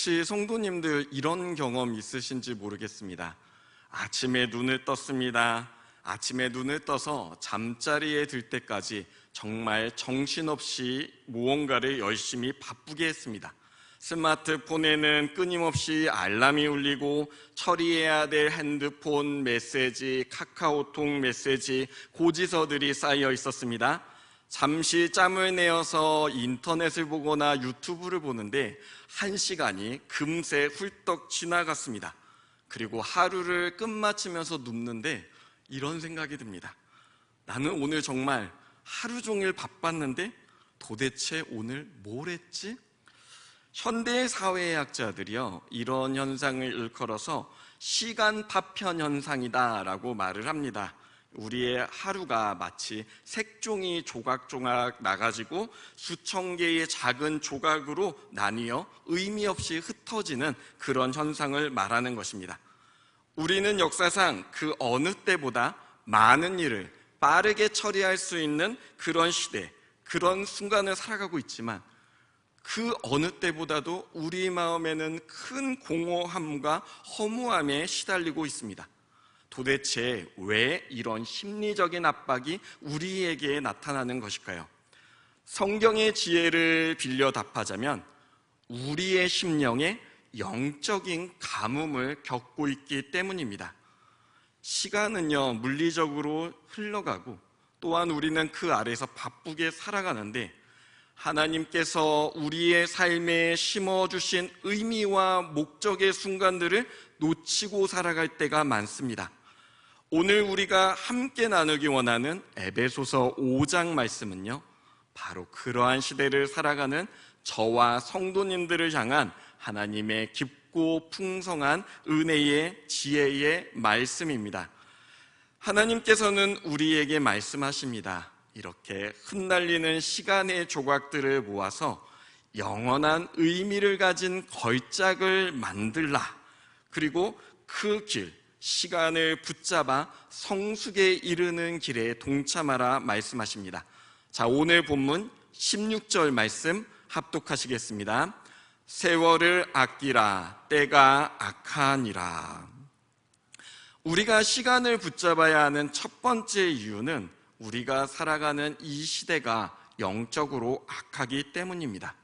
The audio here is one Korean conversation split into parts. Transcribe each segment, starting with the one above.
혹시 성도님들 이런 경험 있으신지 모르겠습니다. 아침에 눈을 떴습니다. 아침에 눈을 떠서 잠자리에 들 때까지 정말 정신없이 무언가를 열심히 바쁘게 했습니다. 스마트폰에는 끊임없이 알람이 울리고 처리해야 될 핸드폰 메시지, 카카오톡 메시지, 고지서들이 쌓여 있었습니다. 잠시 짬을 내어서 인터넷을 보거나 유튜브를 보는데 1시간이 금세 훌떡 지나갔습니다. 그리고 하루를 끝마치면서 눕는데 이런 생각이 듭니다. 나는 오늘 정말 하루 종일 바빴는데 도대체 오늘 뭘 했지? 현대 사회학자들이요, 이런 현상을 일컬어서 시간 파편 현상이다라고 말을 합니다. 우리의 하루가 마치 색종이 조각조각 나가지고 수천 개의 작은 조각으로 나뉘어 의미 없이 흩어지는 그런 현상을 말하는 것입니다. 우리는 역사상 그 어느 때보다 많은 일을 빠르게 처리할 수 있는 그런 시대, 그런 순간을 살아가고 있지만 그 어느 때보다도 우리 마음에는 큰 공허함과 허무함에 시달리고 있습니다. 도대체 왜 이런 심리적인 압박이 우리에게 나타나는 것일까요? 성경의 지혜를 빌려 답하자면 우리의 심령에 영적인 가뭄을 겪고 있기 때문입니다. 시간은요, 물리적으로 흘러가고 또한 우리는 그 아래에서 바쁘게 살아가는데 하나님께서 우리의 삶에 심어주신 의미와 목적의 순간들을 놓치고 살아갈 때가 많습니다. 오늘 우리가 함께 나누기 원하는 에베소서 5장 말씀은요, 바로 그러한 시대를 살아가는 저와 성도님들을 향한 하나님의 깊고 풍성한 은혜의 지혜의 말씀입니다. 하나님께서는 우리에게 말씀하십니다. 이렇게 흩날리는 시간의 조각들을 모아서 영원한 의미를 가진 걸작을 만들라. 그리고 그 길, 시간을 붙잡아 성숙에 이르는 길에 동참하라 말씀하십니다. 자, 오늘 본문 16절 말씀 합독하시겠습니다. 세월을 아끼라, 때가 악하니라. 우리가 시간을 붙잡아야 하는 첫 번째 이유는 우리가 살아가는 이 시대가 영적으로 악하기 때문입니다.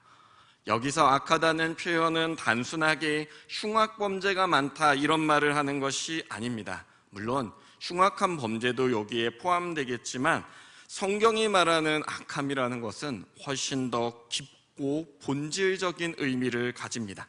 여기서 악하다는 표현은 단순하게 흉악범죄가 많다 이런 말을 하는 것이 아닙니다. 물론 흉악한 범죄도 여기에 포함되겠지만 성경이 말하는 악함이라는 것은 훨씬 더 깊고 본질적인 의미를 가집니다.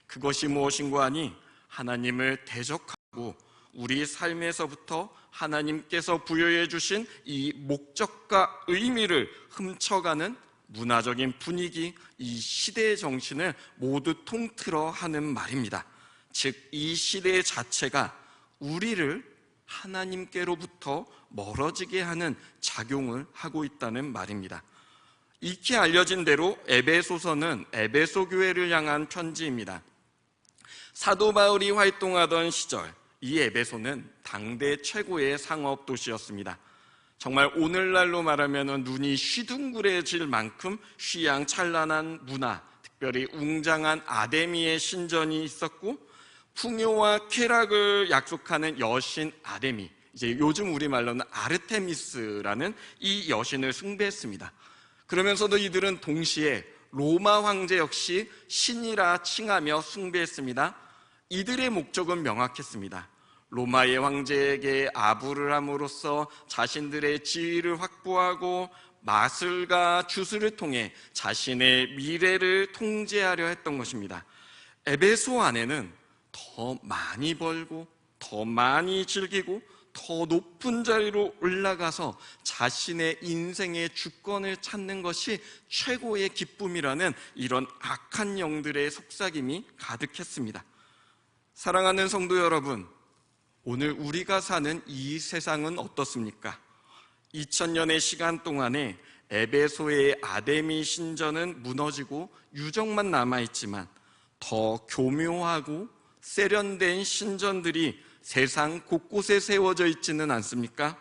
그것이 무엇인가 하니 하나님을 대적하고 우리 삶에서부터 하나님께서 부여해 주신 이 목적과 의미를 훔쳐가는 문화적인 분위기, 이 시대의 정신을 모두 통틀어 하는 말입니다. 즉, 이 시대 자체가 우리를 하나님께로부터 멀어지게 하는 작용을 하고 있다는 말입니다. 익히 알려진 대로 에베소서는 에베소 교회를 향한 편지입니다. 사도 바울이 활동하던 시절 이 에베소는 당대 최고의 상업 도시였습니다. 정말 오늘날로 말하면 눈이 휘둥그레질 만큼 휘황찬란한 문화, 특별히 웅장한 아데미의 신전이 있었고 풍요와 쾌락을 약속하는 여신 아데미, 이제 요즘 우리말로는 아르테미스라는 이 여신을 숭배했습니다. 그러면서도 이들은 동시에 로마 황제 역시 신이라 칭하며 숭배했습니다. 이들의 목적은 명확했습니다. 로마의 황제에게 아부를 함으로써 자신들의 지위를 확보하고 마술과 주술을 통해 자신의 미래를 통제하려 했던 것입니다. 에베소 안에는 더 많이 벌고 더 많이 즐기고 더 높은 자리로 올라가서 자신의 인생의 주권을 찾는 것이 최고의 기쁨이라는 이런 악한 영들의 속삭임이 가득했습니다. 사랑하는 성도 여러분, 오늘 우리가 사는 이 세상은 어떻습니까? 2000년의 시간 동안에 에베소의 아데미 신전은 무너지고 유적만 남아있지만 더 교묘하고 세련된 신전들이 세상 곳곳에 세워져 있지는 않습니까?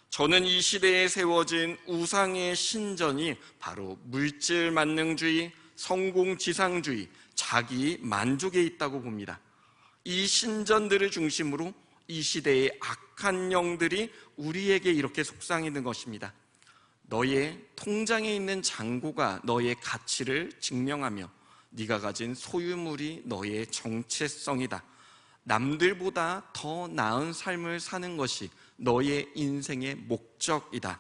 저는 이 시대에 세워진 우상의 신전이 바로 물질 만능주의, 성공지상주의, 자기 만족에 있다고 봅니다. 이 신전들을 중심으로 이 시대의 악한 영들이 우리에게 이렇게 속삭이는 것입니다. 너의 통장에 있는 잔고가 너의 가치를 증명하며 네가 가진 소유물이 너의 정체성이다. 남들보다 더 나은 삶을 사는 것이 너의 인생의 목적이다.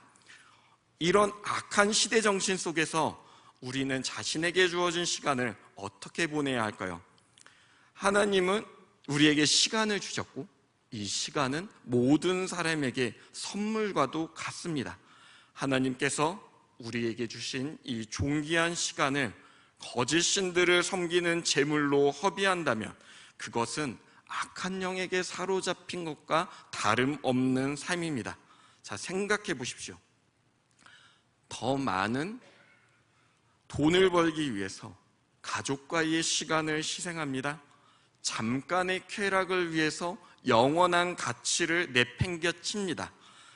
이런 악한 시대 정신 속에서 우리는 자신에게 주어진 시간을 어떻게 보내야 할까요? 하나님은 우리에게 시간을 주셨고 이 시간은 모든 사람에게 선물과도 같습니다. 하나님께서 우리에게 주신 이 존귀한 시간을 거짓 신들을 섬기는 제물로 허비한다면 그것은 악한 영에게 사로잡힌 것과 다름없는 삶입니다. 자, 생각해 보십시오. 더 많은 돈을 벌기 위해서 가족과의 시간을 희생합니다. 잠깐의 쾌락을 위해서 영원한 가치를 내팽겨칩니다.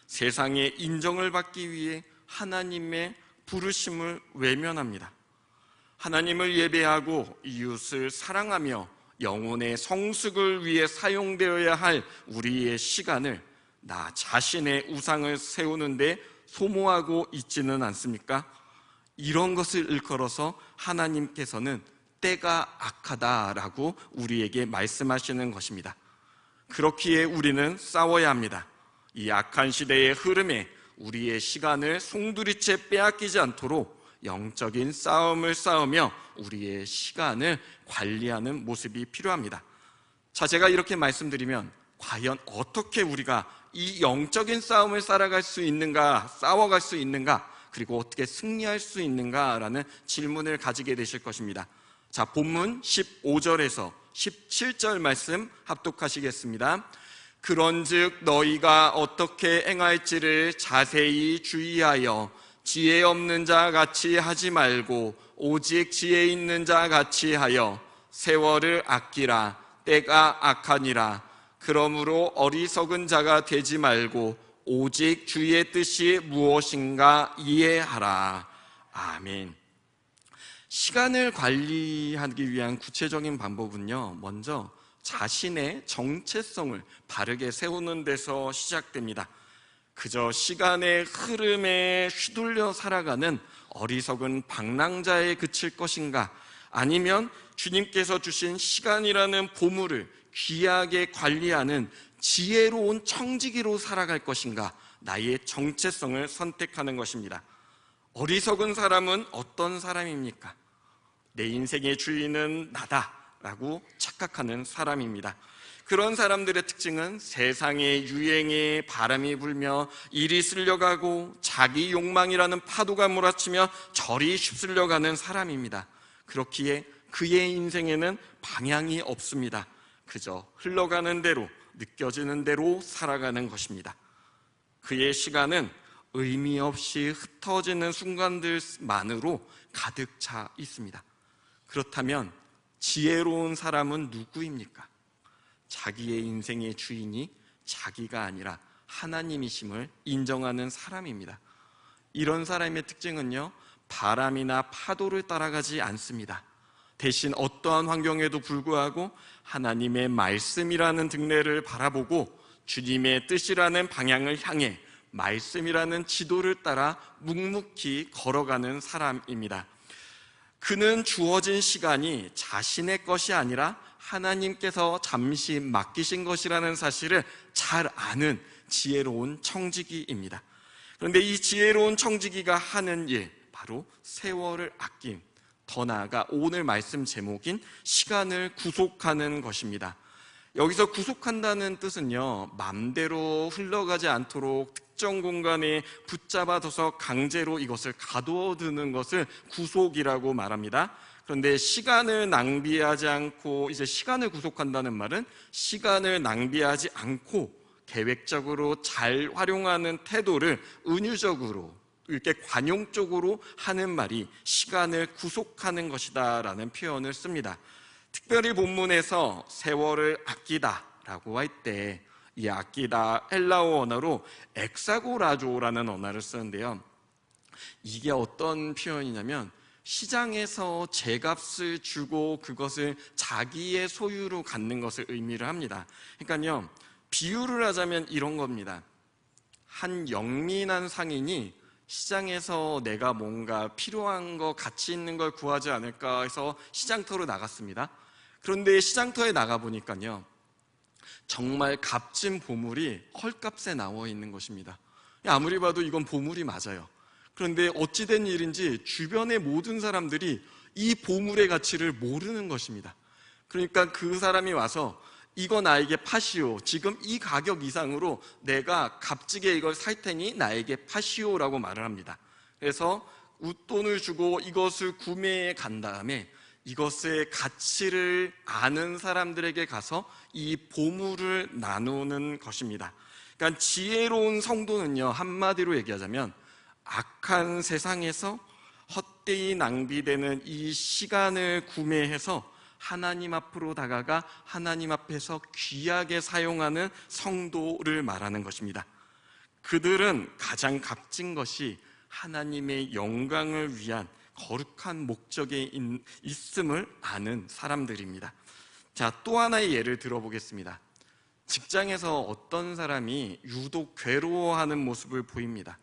세상의 인정을 받기 위해 하나님의 부르심을 외면합니다. 하나님을 예배하고 이웃을 사랑하며 영혼의 성숙을 위해 사용되어야 할 우리의 시간을 나 자신의 우상을 세우는데 소모하고 있지는 않습니까? 이런 것을 일컬어서 하나님께서는 때가 악하다라고 우리에게 말씀하시는 것입니다. 그렇기에 우리는 싸워야 합니다. 이 악한 시대의 흐름에 우리의 시간을 송두리째 빼앗기지 않도록 영적인 싸움을 싸우며 우리의 시간을 관리하는 모습이 필요합니다. 자, 제가 이렇게 말씀드리면 과연 어떻게 우리가 이 영적인 싸움을 살아갈 수 있는가, 싸워갈 수 있는가, 그리고 어떻게 승리할 수 있는가라는 질문을 가지게 되실 것입니다. 자, 본문 15절에서 17절 말씀 합독하시겠습니다. 그런즉 너희가 어떻게 행할지를 자세히 주의하여 지혜 없는 자 같이 하지 말고 오직 지혜 있는 자 같이 하여 세월을 아끼라. 때가 악하니라. 그러므로 어리석은 자가 되지 말고 오직 주의 뜻이 무엇인가 이해하라. 아멘. 시간을 관리하기 위한 구체적인 방법은요, 먼저 자신의 정체성을 바르게 세우는 데서 시작됩니다. 그저 시간의 흐름에 휘둘려 살아가는 어리석은 방랑자에 그칠 것인가, 아니면 주님께서 주신 시간이라는 보물을 귀하게 관리하는 지혜로운 청지기로 살아갈 것인가, 나의 정체성을 선택하는 것입니다. 어리석은 사람은 어떤 사람입니까? 내 인생의 주인은 나다라고 착각하는 사람입니다. 그런 사람들의 특징은 세상의 유행에 바람이 불며 일이 쓸려가고 자기 욕망이라는 파도가 몰아치며 절이 휩쓸려가는 사람입니다. 그렇기에 그의 인생에는 방향이 없습니다. 그저 흘러가는 대로, 느껴지는 대로 살아가는 것입니다. 그의 시간은 의미 없이 흩어지는 순간들만으로 가득 차 있습니다. 그렇다면 지혜로운 사람은 누구입니까? 자기의 인생의 주인이 자기가 아니라 하나님이심을 인정하는 사람입니다. 이런 사람의 특징은요, 바람이나 파도를 따라가지 않습니다. 대신 어떠한 환경에도 불구하고 하나님의 말씀이라는 등례를 바라보고 주님의 뜻이라는 방향을 향해 말씀이라는 지도를 따라 묵묵히 걸어가는 사람입니다. 그는 주어진 시간이 자신의 것이 아니라 하나님께서 잠시 맡기신 것이라는 사실을 잘 아는 지혜로운 청지기입니다. 그런데 이 지혜로운 청지기가 하는 일, 바로 세월을 아낌, 더 나아가 오늘 말씀 제목인 시간을 구속하는 것입니다. 여기서 구속한다는 뜻은요, 맘대로 흘러가지 않도록 특정 공간에 붙잡아둬서 강제로 이것을 가둬두는 것을 구속이라고 말합니다. 그런데 시간을 낭비하지 않고, 이제 시간을 구속한다는 말은 시간을 낭비하지 않고 계획적으로 잘 활용하는 태도를 은유적으로, 이렇게 관용적으로 하는 말이 시간을 구속하는 것이다 라는 표현을 씁니다. 특별히 본문에서 세월을 아끼다라고 할 때 이 아끼다 헬라어 언어로 엑사고라조라는 언어를 쓰는데요, 이게 어떤 표현이냐면 시장에서 제값을 주고 그것을 자기의 소유로 갖는 것을 의미를 합니다. 그러니까요, 비유를 하자면 이런 겁니다. 한 영민한 상인이 시장에서 내가 뭔가 필요한 거, 가치 있는 걸 구하지 않을까 해서 시장터로 나갔습니다. 그런데 시장터에 나가보니까요, 정말 값진 보물이 헐값에 나와 있는 것입니다. 아무리 봐도 이건 보물이 맞아요. 그런데 어찌된 일인지 주변의 모든 사람들이 이 보물의 가치를 모르는 것입니다. 그러니까 그 사람이 와서 이거 나에게 파시오. 지금 이 가격 이상으로 내가 값지게 이걸 살 테니 나에게 파시오라고 말을 합니다. 그래서 웃돈을 주고 이것을 구매해 간 다음에 이것의 가치를 아는 사람들에게 가서 이 보물을 나누는 것입니다. 그러니까 지혜로운 성도는요, 한마디로 얘기하자면 악한 세상에서 헛되이 낭비되는 이 시간을 구매해서 하나님 앞으로 다가가 하나님 앞에서 귀하게 사용하는 성도를 말하는 것입니다. 그들은 가장 값진 것이 하나님의 영광을 위한 거룩한 목적에 있음을 아는 사람들입니다. 자, 또 하나의 예를 들어보겠습니다. 직장에서 어떤 사람이 유독 괴로워하는 모습을 보입니다.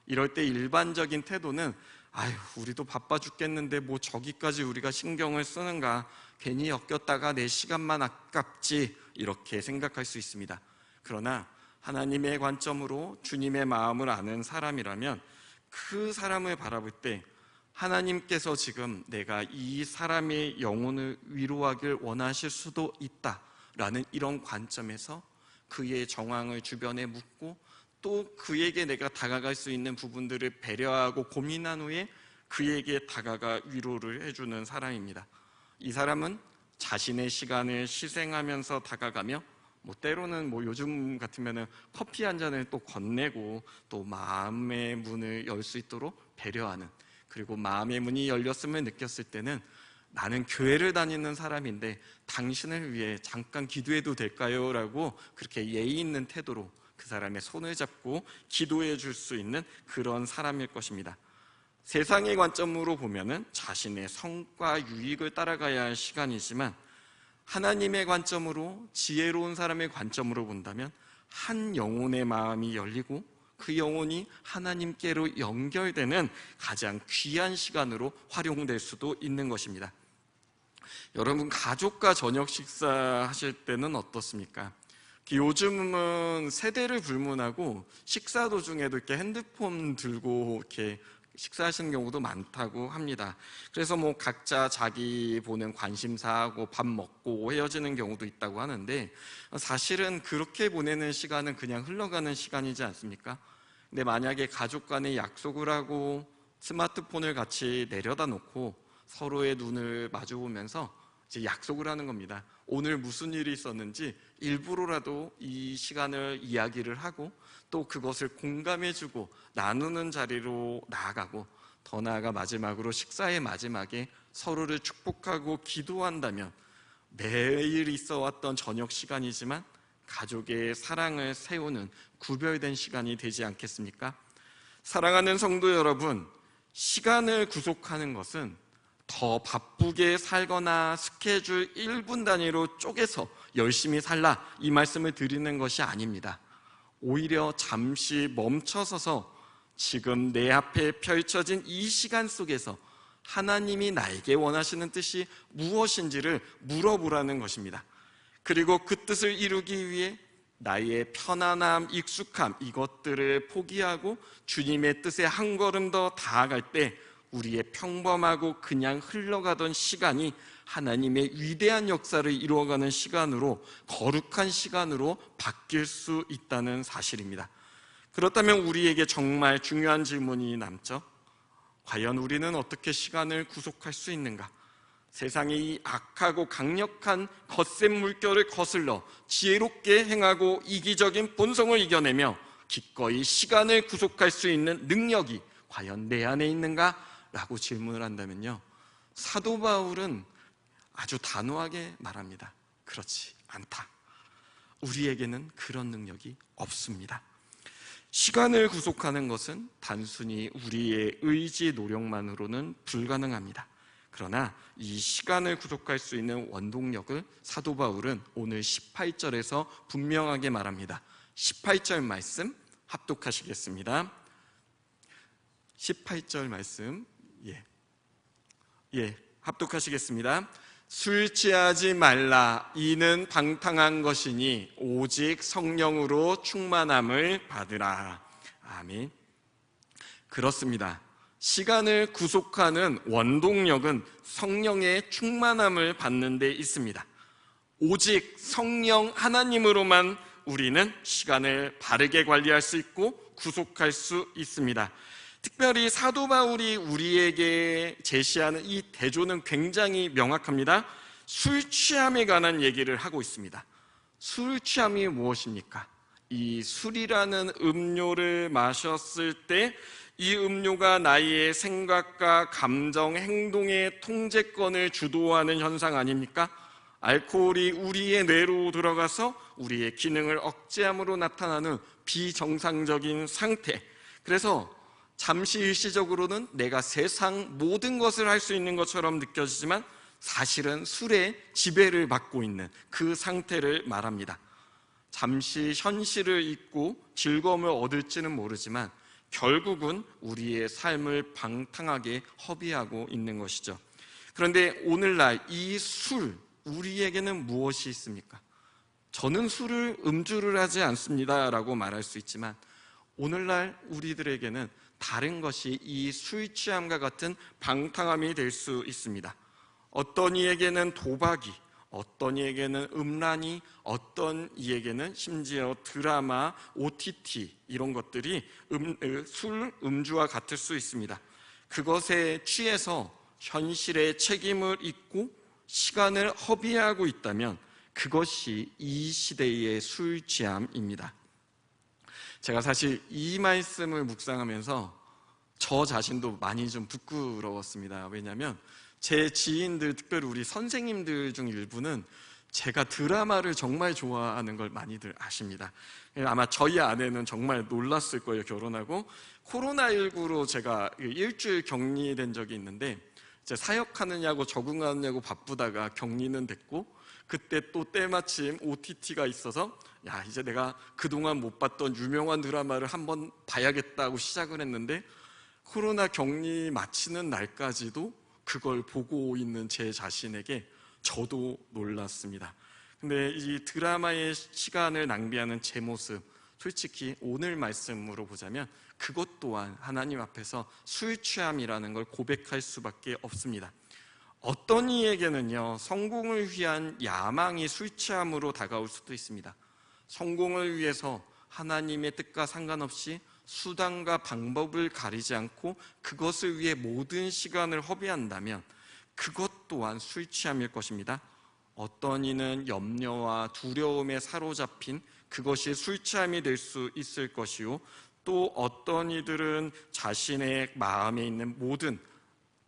이럴 때 일반적인 태도는 아유, 우리도 바빠 죽겠는데 뭐 저기까지 우리가 신경을 쓰는가, 괜히 엮였다가 내 시간만 아깝지, 이렇게 생각할 수 있습니다. 그러나 하나님의 관점으로 주님의 마음을 아는 사람이라면 그 사람을 바라볼 때 하나님께서 지금 내가 이 사람의 영혼을 위로하길 원하실 수도 있다라는 이런 관점에서 그의 정황을 주변에 묻고 또 그에게 내가 다가갈 수 있는 부분들을 배려하고 고민한 후에 그에게 다가가 위로를 해주는 사람입니다. 이 사람은 자신의 시간을 희생하면서 다가가며 때로는 요즘 같으면은 커피 한 잔을 또 건네고 또 마음의 문을 열 수 있도록 배려하는, 그리고 마음의 문이 열렸음을 느꼈을 때는 나는 교회를 다니는 사람인데 당신을 위해 잠깐 기도해도 될까요? 라고 그렇게 예의 있는 태도로 그 사람의 손을 잡고 기도해 줄 수 있는 그런 사람일 것입니다. 세상의 관점으로 보면은 자신의 성과 유익을 따라가야 할 시간이지만 하나님의 관점으로, 지혜로운 사람의 관점으로 본다면 한 영혼의 마음이 열리고 그 영혼이 하나님께로 연결되는 가장 귀한 시간으로 활용될 수도 있는 것입니다. 여러분, 가족과 저녁 식사하실 때는 어떻습니까? 요즘은 세대를 불문하고 식사 도중에도 이렇게 핸드폰 들고 이렇게 식사하시는 경우도 많다고 합니다. 그래서 각자 자기 보는 관심사하고 밥 먹고 헤어지는 경우도 있다고 하는데, 사실은 그렇게 보내는 시간은 그냥 흘러가는 시간이지 않습니까? 근데 만약에 가족 간에 약속을 하고 스마트폰을 같이 내려다 놓고 서로의 눈을 마주 보면서 이제 약속을 하는 겁니다. 오늘 무슨 일이 있었는지 일부러라도 이 시간을 이야기를 하고 또 그것을 공감해주고 나누는 자리로 나아가고, 더 나아가 마지막으로 식사의 마지막에 서로를 축복하고 기도한다면 매일 있어왔던 저녁 시간이지만 가족의 사랑을 세우는 구별된 시간이 되지 않겠습니까? 사랑하는 성도 여러분, 시간을 구속하는 것은 더 바쁘게 살거나 스케줄 1분 단위로 쪼개서 열심히 살라, 이 말씀을 드리는 것이 아닙니다. 오히려 잠시 멈춰서서 지금 내 앞에 펼쳐진 이 시간 속에서 하나님이 나에게 원하시는 뜻이 무엇인지를 물어보라는 것입니다. 그리고 그 뜻을 이루기 위해 나의 편안함, 익숙함, 이것들을 포기하고 주님의 뜻에 한 걸음 더 다가갈 때 우리의 평범하고 그냥 흘러가던 시간이 하나님의 위대한 역사를 이루어가는 시간으로, 거룩한 시간으로 바뀔 수 있다는 사실입니다. 그렇다면 우리에게 정말 중요한 질문이 남죠. 과연 우리는 어떻게 시간을 구속할 수 있는가? 세상의 이 악하고 강력한 겉셈 물결을 거슬러 지혜롭게 행하고 이기적인 본성을 이겨내며 기꺼이 시간을 구속할 수 있는 능력이 과연 내 안에 있는가? 라고 질문을 한다면요, 사도 바울은 아주 단호하게 말합니다. 그렇지 않다. 우리에게는 그런 능력이 없습니다. 시간을 구속하는 것은 단순히 우리의 의지 노력만으로는 불가능합니다. 그러나 이 시간을 구속할 수 있는 원동력을 사도 바울은 오늘 18절에서 분명하게 말합니다. 18절 말씀 합독하시겠습니다. 18절 말씀 합독하시겠습니다. 술 취하지 말라. 이는 방탕한 것이니 오직 성령으로 충만함을 받으라. 아멘. 그렇습니다. 시간을 구속하는 원동력은 성령의 충만함을 받는 데 있습니다. 오직 성령 하나님으로만 우리는 시간을 바르게 관리할 수 있고 구속할 수 있습니다. 특별히 사도 바울이 우리에게 제시하는 이 대조는 굉장히 명확합니다. 술 취함에 관한 얘기를 하고 있습니다. 술 취함이 무엇입니까? 이 술이라는 음료를 마셨을 때 이 음료가 나의 생각과 감정, 행동의 통제권을 주도하는 현상 아닙니까? 알코올이 우리의 뇌로 들어가서 우리의 기능을 억제함으로 나타나는 비정상적인 상태. 그래서 잠시 일시적으로는 내가 세상 모든 것을 할 수 있는 것처럼 느껴지지만 사실은 술의 지배를 받고 있는 그 상태를 말합니다. 잠시 현실을 잊고 즐거움을 얻을지는 모르지만 결국은 우리의 삶을 방탕하게 허비하고 있는 것이죠. 그런데 오늘날 이 술, 우리에게는 무엇이 있습니까? 저는 술을 음주를 하지 않습니다 라고 말할 수 있지만 오늘날 우리들에게는 다른 것이 이 술 취함과 같은 방탕함이 될 수 있습니다. 어떤 이에게는 도박이, 어떤 이에게는 음란이, 어떤 이에게는 심지어 드라마, OTT 이런 것들이 술, 음주와 같을 수 있습니다. 그것에 취해서 현실의 책임을 잊고 시간을 허비하고 있다면 그것이 이 시대의 술 취함입니다. 제가 사실 이 말씀을 묵상하면서 저 자신도 많이 좀 부끄러웠습니다. 왜냐하면 제 지인들, 특별히 우리 선생님들 중 일부는 제가 드라마를 정말 좋아하는 걸 많이들 아십니다. 아마 저희 아내는 정말 놀랐을 거예요. 결혼하고 코로나19로 제가 일주일 격리된 적이 있는데 이제 사역하느냐고 적응하느냐고 바쁘다가 격리는 됐고 그때 또 때마침 OTT가 있어서 야, 이제 내가 그동안 못 봤던 유명한 드라마를 한번 봐야겠다고 시작을 했는데 코로나 격리 마치는 날까지도 그걸 보고 있는 제 자신에게 저도 놀랐습니다. 근데 이 드라마의 시간을 낭비하는 제 모습, 솔직히 오늘 말씀으로 보자면 그것 또한 하나님 앞에서 술 취함이라는 걸 고백할 수밖에 없습니다. 어떤 이에게는요, 성공을 위한 야망이 술 취함으로 다가올 수도 있습니다. 성공을 위해서 하나님의 뜻과 상관없이 수단과 방법을 가리지 않고 그것을 위해 모든 시간을 허비한다면 그것 또한 술 취함일 것입니다. 어떤 이는 염려와 두려움에 사로잡힌 그것이 술 취함이 될 수 있을 것이요, 또 어떤 이들은 자신의 마음에 있는 모든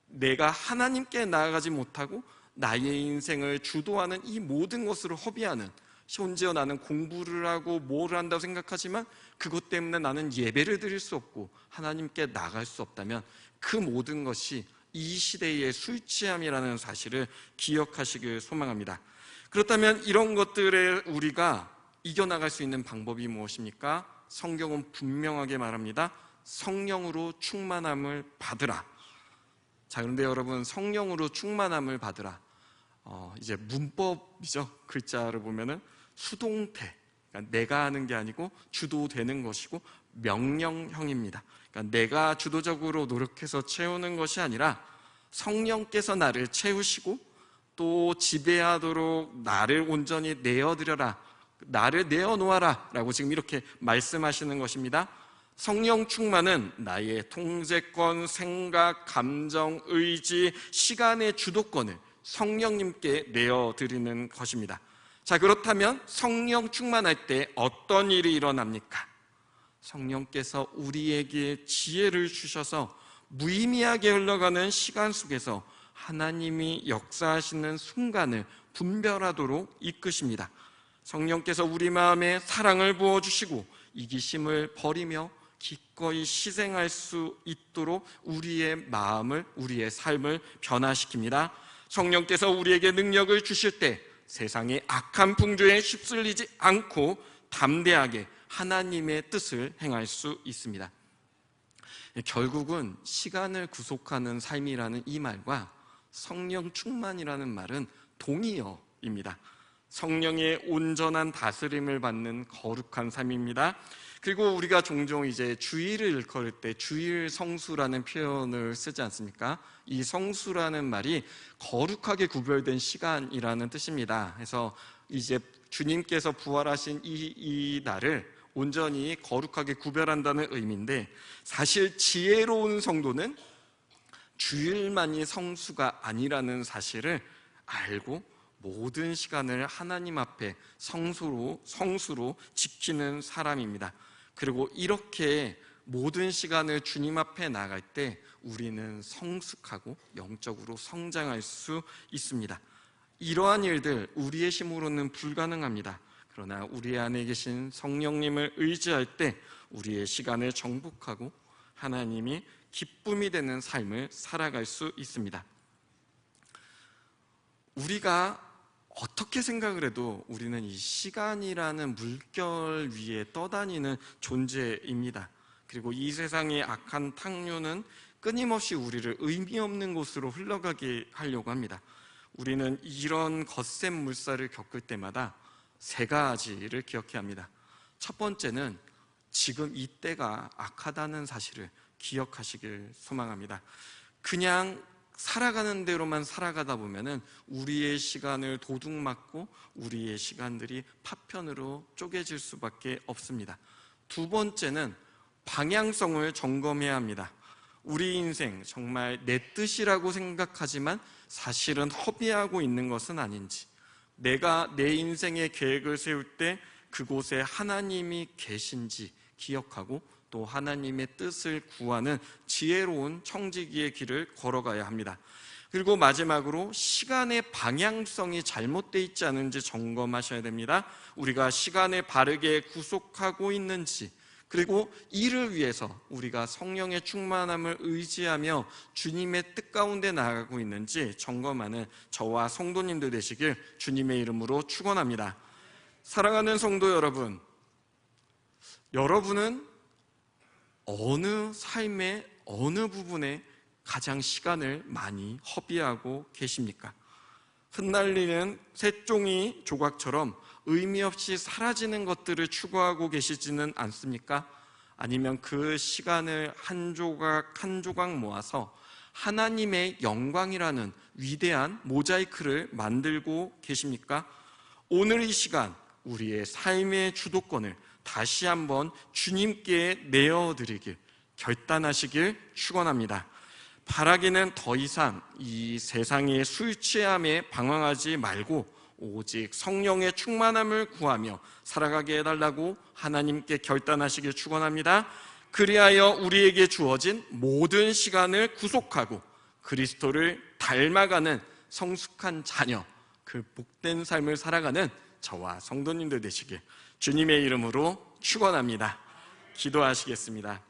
내가 하나님께 나아가지 못하고 나의 인생을 주도하는 이 모든 것으로 허비하는, 심지어 나는 공부를 하고 뭘 한다고 생각하지만 그것 때문에 나는 예배를 드릴 수 없고 하나님께 나갈 수 없다면 그 모든 것이 이 시대의 술 취함이라는 사실을 기억하시길 소망합니다. 그렇다면 이런 것들에 우리가 이겨나갈 수 있는 방법이 무엇입니까? 성경은 분명하게 말합니다. 성령으로 충만함을 받으라. 자, 그런데 여러분, 성령으로 충만함을 받으라. 이제 문법이죠. 글자를 보면은 수동태, 그러니까 내가 하는 게 아니고 주도되는 것이고 명령형입니다. 그러니까 내가 주도적으로 노력해서 채우는 것이 아니라 성령께서 나를 채우시고 또 지배하도록 나를 온전히 내어드려라, 나를 내어놓아라 라고 지금 이렇게 말씀하시는 것입니다. 성령 충만은 나의 통제권, 생각, 감정, 의지, 시간의 주도권을 성령님께 내어드리는 것입니다. 자, 그렇다면 성령 충만할 때 어떤 일이 일어납니까? 성령께서 우리에게 지혜를 주셔서 무의미하게 흘러가는 시간 속에서 하나님이 역사하시는 순간을 분별하도록 이끄십니다. 성령께서 우리 마음에 사랑을 부어주시고 이기심을 버리며 기꺼이 희생할 수 있도록 우리의 마음을, 우리의 삶을 변화시킵니다. 성령께서 우리에게 능력을 주실 때 세상의 악한 풍조에 휩쓸리지 않고 담대하게 하나님의 뜻을 행할 수 있습니다. 결국은 시간을 구속하는 삶이라는 이 말과 성령 충만이라는 말은 동의어입니다. 성령의 온전한 다스림을 받는 거룩한 삶입니다. 그리고 우리가 종종 이제 주일을 일컬을 때 주일 성수라는 표현을 쓰지 않습니까? 이 성수라는 말이 거룩하게 구별된 시간이라는 뜻입니다. 그래서 이제 주님께서 부활하신 이 날을 온전히 거룩하게 구별한다는 의미인데, 사실 지혜로운 성도는 주일만이 성수가 아니라는 사실을 알고 모든 시간을 하나님 앞에 성수로 지키는 사람입니다. 그리고 이렇게 모든 시간을 주님 앞에 나갈 때 우리는 성숙하고 영적으로 성장할 수 있습니다. 이러한 일들 우리의 힘으로는 불가능합니다. 그러나 우리 안에 계신 성령님을 의지할 때 우리의 시간을 정복하고 하나님이 기쁨이 되는 삶을 살아갈 수 있습니다. 우리가 어떻게 생각을 해도 우리는 이 시간이라는 물결 위에 떠다니는 존재입니다. 그리고 이 세상의 악한 탕류는 끊임없이 우리를 의미 없는 곳으로 흘러가게 하려고 합니다. 우리는 이런 거센 물살을 겪을 때마다 세 가지를 기억해야 합니다. 첫 번째는 지금 이때가 악하다는 사실을 기억하시길 소망합니다. 그냥 살아가는 대로만 살아가다 보면은 우리의 시간을 도둑맞고 우리의 시간들이 파편으로 쪼개질 수밖에 없습니다. 두 번째는 방향성을 점검해야 합니다. 우리 인생 정말 내 뜻이라고 생각하지만 사실은 허비하고 있는 것은 아닌지, 내가 내 인생의 계획을 세울 때 그곳에 하나님이 계신지 기억하고 또 하나님의 뜻을 구하는 지혜로운 청지기의 길을 걸어가야 합니다. 그리고 마지막으로 시간의 방향성이 잘못되어 있지 않은지 점검하셔야 됩니다. 우리가 시간을 바르게 구속하고 있는지, 그리고 이를 위해서 우리가 성령의 충만함을 의지하며 주님의 뜻 가운데 나아가고 있는지 점검하는 저와 성도님들 되시길 주님의 이름으로 축원합니다. 사랑하는 성도 여러분, 여러분은 어느 삶의 어느 부분에 가장 시간을 많이 허비하고 계십니까? 흩날리는 새종이 조각처럼 의미 없이 사라지는 것들을 추구하고 계시지는 않습니까? 아니면 그 시간을 한 조각 한 조각 모아서 하나님의 영광이라는 위대한 모자이크를 만들고 계십니까? 오늘 이 시간 우리의 삶의 주도권을 다시 한번 주님께 내어드리길 결단하시길 축원합니다. 바라기는 더 이상 이 세상의 술 취함에 방황하지 말고 오직 성령의 충만함을 구하며 살아가게 해달라고 하나님께 결단하시길 축원합니다. 그리하여 우리에게 주어진 모든 시간을 구속하고 그리스도를 닮아가는 성숙한 자녀, 그 복된 삶을 살아가는 저와 성도님들 되시길 주님의 이름으로 축원합니다. 기도하시겠습니다.